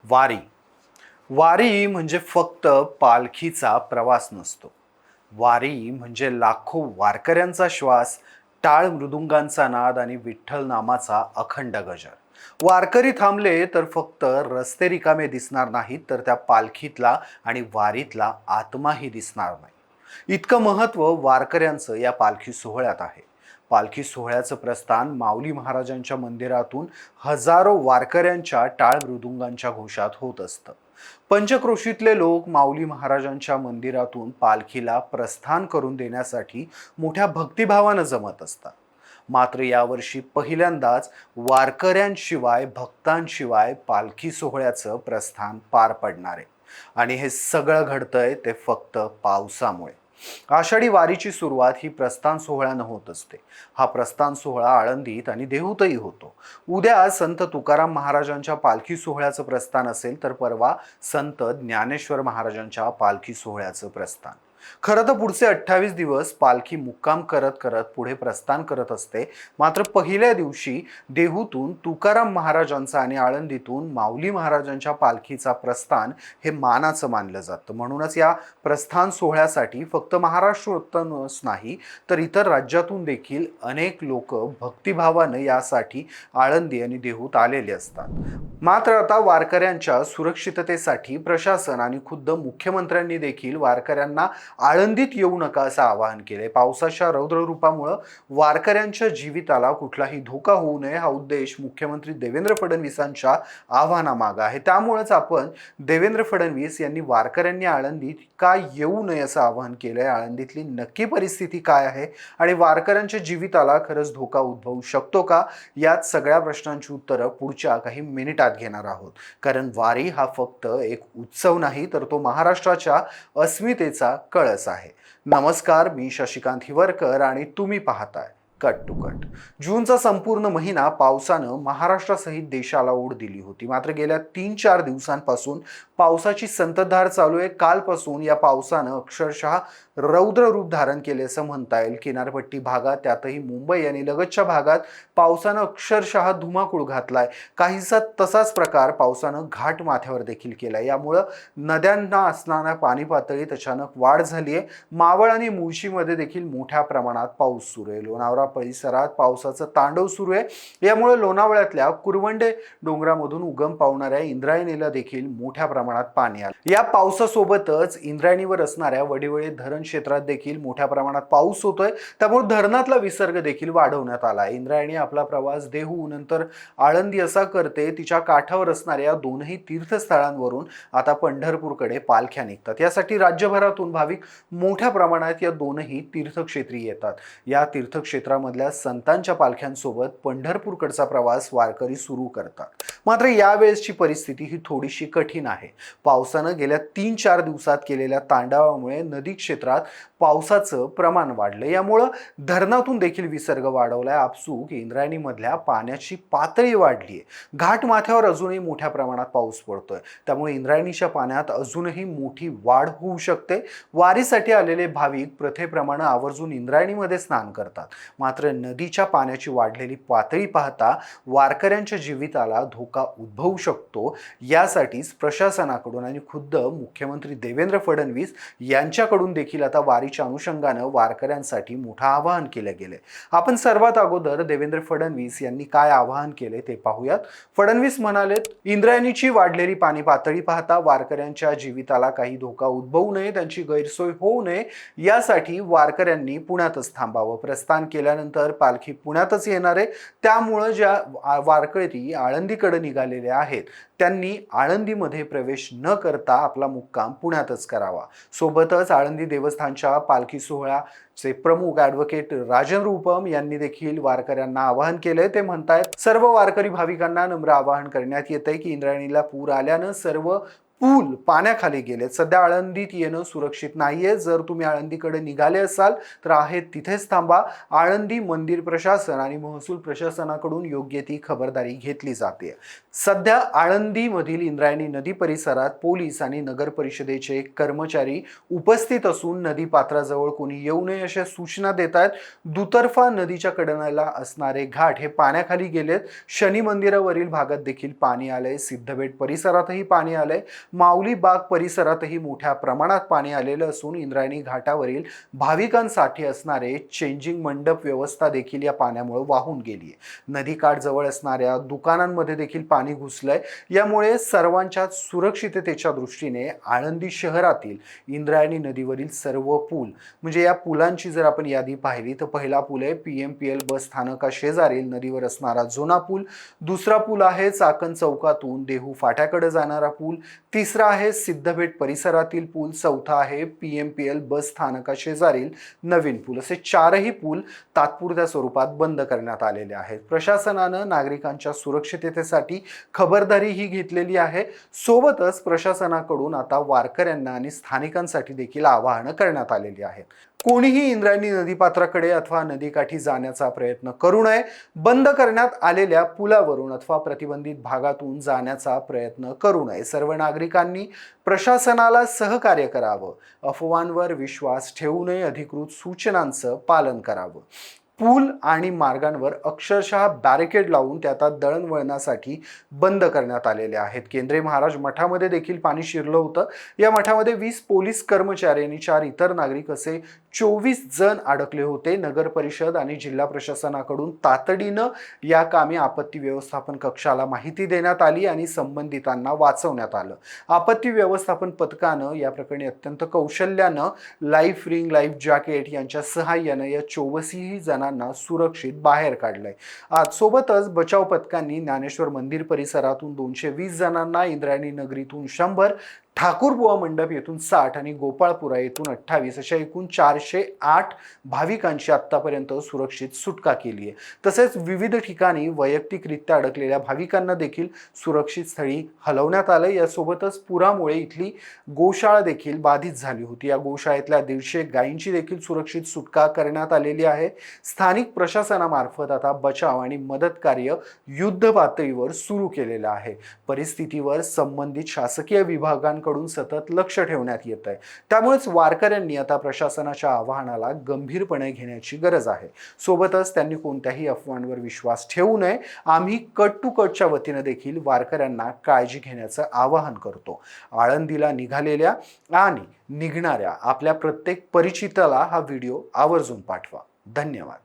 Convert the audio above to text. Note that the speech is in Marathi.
वारी वारी म्हणजे फक्त पालखीचा प्रवास नसतो. वारी म्हणजे लाखो वारकऱ्यांचा श्वास, टाळ मृदुंगांचा नाद आणि विठ्ठल नामाचा अखंड गजर. वारकरी थांबले तर फक्त रस्ते रिकामे दिसणार नाहीत, तर त्या पालखीतला आणि वारीतला आत्माही दिसणार नाही. इतकं महत्त्व वारकऱ्यांचं या पालखी सोहळ्यात आहे. पालखी सोहळ्याचं प्रस्थान माऊली महाराजांच्या मंदिरातून हजारो वारकऱ्यांच्या टाळ मृदुंगांच्या घोषात होत असतं. पंचक्रोशीतले लोक माऊली महाराजांच्या मंदिरातून पालखीला प्रस्थान करून देण्यासाठी मोठ्या भक्तिभावानं जमत असतात. मात्र यावर्षी पहिल्यांदाच वारकऱ्यांशिवाय भक्तांशिवाय पालखी सोहळ्याचं प्रस्थान पार पडणार आहे. आणि हे सगळं घडतंय ते फक्त पावसामुळे. आषाढी वारीची सुरुवात ही प्रस्थान सोहळ्यानं होत असते. हा प्रस्थान सोहळा आळंदीत आणि देहूतही होतो. उद्या संत तुकाराम महाराजांच्या पालखी सोहळ्याचं प्रस्थान असेल, तर परवा संत ज्ञानेश्वर महाराजांच्या पालखी सोहळ्याचं प्रस्थान. खरं तर पुढचे 28 दिवस पालखी मुक्काम करत करत पुढे प्रस्थान करत असते. मात्र पहिल्या दिवशी देहूतून तुकाराम महाराजांचा आणि आळंदीतून माऊली महाराजांच्या पालखीचा प्रस्थान हे मानाचं मानलं जातं. म्हणूनच या प्रस्थान सोहळ्यासाठी फक्त महाराष्ट्रातूनच नाही, तर इतर राज्यातून देखील अनेक लोक भक्तिभावानं यासाठी आळंदी आणि देहूत आलेले असतात. मात्र आता वारकऱ्यांच्या सुरक्षिततेसाठी प्रशासन आणि खुद्द मुख्यमंत्र्यांनी देखील वारकऱ्यांना आळंदीत येऊ नका असं आवाहन केले. पावसाच्या रौद्ररूपामुळे वारकऱ्यांच्या जीविताला कुठलाही धोका होऊ नये हा उद्देश मुख्यमंत्री देवेंद्र फडणवीसांच्या आव्हानामागे आहे. त्यामुळेच आपण देवेंद्र फडणवीस यांनी वारकऱ्यांनी आळंदीत का येऊ नये असं आवाहन केलंय. आळंदीतली नक्की परिस्थिती काय आहे आणि वारकऱ्यांच्या जीविताला खरंच धोका उद्भवू शकतो का, यात सगळ्या प्रश्नांची उत्तरं पुढच्या काही मिनिटात घेणार आहोत. कारण वारी हा फक्त एक उत्सव नाही, तर तो महाराष्ट्राच्या अस्मितेचा कळस आहे. नमस्कार, मी शशिकांत हिवरकर आणि तुम्ही पाहताय कट टू कट. जूनचा संपूर्ण महिना पावसानं महाराष्ट्रासहित देशाला ओढ दिली होती. मात्र गेल्या 3-4 दिवसांपासून पावसाची संततधार चालू आहे. कालपासून या पावसानं अक्षरशः रौद्र रूप धारण केले असं म्हणता येईल. किनारपट्टी भागात, त्यातही मुंबई आणि लगतच्या भागात पावसानं अक्षरशः धुमाकूळ घातलाय. काहीसा तसाच प्रकार पावसानं घाट माथ्यावर देखील केलाय. यामुळं नद्यांना असणाऱ्या पाणी पातळीत अचानक वाढ झाली आहे. मावळ आणि मुळशीमध्ये देखील मोठ्या प्रमाणात पाऊस सुरू आहे. लोणावळा परिसरात पावसाचं तांडव सुरू आहे. यामुळे लोणावळ्यातल्या कुरवंडे डोंगरामधून उगम पावणाऱ्या इंद्रायणीला देखील मोठ्या प्रमाणात पाणी आलं. या पावसासोबतच इंद्रायणीवर असणाऱ्या वडिवळे धरण क्षेत्रात देखील मोठ्या प्रमाणात पाऊस होतोय. त्यामुळे धरणातला विसर्ग देखील वाढवण्यात आला. इंद्रायणी आपला प्रवास देहू नंतर आळंदी असा करते. तिच्या काठावर असणाऱ्या दोनही तीर्थस्थळांवरून आता पंढरपूरकडे पालख्या निघतात. यासाठी राज्यभरातून भाविक मोठ्या प्रमाणात या दोनही तीर्थक्षेत्री येतात. या तीर्थक्षेत्रामधल्या संतांच्या पालख्यांसोबत पंढरपूरकडचा प्रवास वारकरी सुरू करतात. मात्र यावेळेसची परिस्थिती ही थोडीशी कठीण आहे. पावसानं गेल्या 3-4 दिवसात केलेल्या तांडवामुळे नदी क्षेत्रात पावसाचं प्रमाण वाढलं. यामुळं धरणातून देखील विसर्ग वाढवलाय. आपसूक इंद्रायणीमधल्या पाण्याची पातळी वाढली आहे. घाट माथ्यावर अजूनही मोठ्या प्रमाणात पाऊस पडतोय. त्यामुळे इंद्रायणीच्या पाण्यात अजूनही मोठी वाढ होऊ शकते. वारीसाठी आलेले भाविक प्रथेप्रमाणे आवर्जून इंद्रायणीमध्ये स्नान करतात. मात्र नदीच्या पाण्याची वाढलेली पातळी पाहता वारकऱ्यांच्या जीविताला धोका उद्भवू शकतो. यासाठीच प्रशासनाकडून आणि खुद्द मुख्यमंत्री देवेंद्र फडणवीस यांच्याकडून देखील आता वारीच्या अनुषंगानं वारकऱ्यांसाठी मोठं आवाहन केलं गेले. आपण सर्वात अगोदर देवेंद्र फडणवीस यांनी काय आवाहन केले ते पाहूयात. फडणवीस म्हणाले, इंद्रायणीची वाढलेली पाणी पातळी पाहता वारकऱ्यांच्या जीविताला काही धोका उद्भवू नये, त्यांची गैरसोय होऊ नये, यासाठी वारकऱ्यांनी पुण्यातच थांबावं. प्रस्थान केल्यानंतर पालखी पुण्यातच येणार आहे. त्यामुळं ज्या वारकरी आळंदीकडे निघालेले आहेत त्यांनी आळंदीमध्ये प्रवेश न करता आपला मुक्काम पुण्यातच करावा. सोबतच आळंदी देवस्थानच्या पालखी सोहळ्याचे प्रमुख ॲडव्होकेट राजेंद्र उपम यांनी देखील वारकऱ्यांना आवाहन केलंय. ते म्हणतायत, सर्व वारकरी भाविकांना नम्र आवाहन करण्यात येतंय की इंद्रायणीला पूर आल्यानं सर्व पूल पाण्याखाली गेलेत. सध्या आळंदीत येणं सुरक्षित नाहीये. जर तुम्ही आळंदीकडे निघाले असाल तर आहे तिथेच थांबा. आळंदी मंदिर प्रशासन आणि महसूल प्रशासनाकडून योग्य ती खबरदारी घेतली जाते. सध्या आळंदीमधील इंद्रायणी नदी परिसरात पोलीस आणि नगर परिषदेचे कर्मचारी उपस्थित असून नदी पात्राजवळ कोणी येऊ नये अशा सूचना देत आहेत. दुतर्फा नदीच्या कडेला असणारे घाट हे पाण्याखाली गेलेत. शनी मंदिरावरील भागात देखील पाणी आलंय. सिद्धबेट परिसरातही पाणी आलंय. माऊली बाग परिसरातही मोठ्या प्रमाणात पाणी आलेलं असून इंद्रायणी घाटावरील भाविकांसाठी असणारे चेंजिंग मंडप व्यवस्था देखील या पाण्यामुळे वाहून गेली आहे. नदीकाठ जवळ असणाऱ्या दुकानांमध्ये देखील पाणी घुसलंय. यामुळे सर्वांच्या सुरक्षिततेच्या दृष्टीने आळंदी शहरातील इंद्रायणी नदीवरील सर्व पूल म्हणजे या पुलांची जर आपण यादी पाहिली तर पहिला पूल आहे PMPL बस स्थानका शेजारील नदीवर असणारा जुना पूल. दुसरा पूल आहे चाकण चौकातून देहू फाट्याकडे जाणारा पूल. तिसरा आहे सिद्धबेट परिसरातील पूल. चौथा आहे PMPL बस स्थानका शेजारील नवीन पूल. असे चारही पूल तात्पुरत्या स्वरूपात बंद करण्यात आलेले आहेत. प्रशासनानं नागरिकांच्या सुरक्षिततेसाठी खबरदारी ही घेतलेली आहे. सोबतच प्रशासनाकडून आता वारकऱ्यांना आणि स्थानिकांसाठी देखील आवाहनं करण्यात आलेली आहेत. कोणीही इंद्रायणी नदीपात्राकडे अथवा नदीकाठी जाण्याचा प्रयत्न करू नये. बंद करण्यात आलेल्या पुलावरून अथवा प्रतिबंधित भागातून जाण्याचा प्रयत्न करू नये. सर्व नागरिकांनी प्रशासनाला सहकार्य करावं. अफवांवर विश्वास ठेवू नये. अधिकृत सूचनांचं पालन करावं. पूल आणि मार्गांवर अक्षरशः बॅरिकेड लावून त्या आता दळणवळणासाठी बंद करण्यात आलेले आहेत. केंद्रीय महाराज मठामध्ये देखील पाणी शिरलं होतं. या मठामध्ये 20 पोलीस कर्मचारी आणि 4 इतर नागरिक असे 24 जण अडकले होते. नगर परिषद आणि जिल्हा प्रशासनाकडून तातडीनं या कामी आपत्ती व्यवस्थापन कक्षाला माहिती देण्यात आली आणि संबंधितांना वाचवण्यात आलं. आपत्ती व्यवस्थापन पथकानं या प्रकरणी अत्यंत कौशल्यानं लाईफ रिंग, लाईफ जॅकेट यांच्या सहाय्यानं या 24 जणांना सुरक्षित बाहेर काढलंय. आज सोबतच बचाव पथकांनी ज्ञानेश्वर मंदिर परिसरातून 220 जणांना, इंद्रायणी नगरीतून 100, ठाकूरबुवा मंडप येथून 60 आणि गोपाळपुरा येथून 28 अशा एकूण 408 भाविकांची आतापर्यंत सुरक्षित सुटका केली आहे. तसेच विविध ठिकाणी वैयक्तिकरित्या अडकलेल्या भाविकांना देखील सुरक्षित स्थळी हलवण्यात आलं. यासोबतच पुरामुळे इथली गोशाळा देखील बाधित झाली होती. या गोशाळेतल्या 150 गायींची देखील सुरक्षित सुटका करण्यात आलेली आहे. स्थानिक प्रशासनामार्फत आता बचाव आणि मदत कार्य युद्ध पातळीवर सुरू केलेलं आहे. परिस्थितीवर संबंधित शासकीय विभागांकडून सतत लक्ष ठेवण्यात येत आहे. त्यामुळेच वारकऱ्यांनी आता प्रशासनाच्या आवाहनाला गंभीरपणे घेण्याची गरज आहे. सोबतच त्यांनी कोणत्याही अफवांवर विश्वास ठेवू नये. आम्ही कट टू कटच्या वतीने देखील वारकऱ्यांना काळजी घेण्याचं आवाहन करतो. आळंदीला निघालेल्या आणि निघणाऱ्या आपल्या प्रत्येक परिचिताला हा व्हिडिओ आवर्जून पाठवा. धन्यवाद.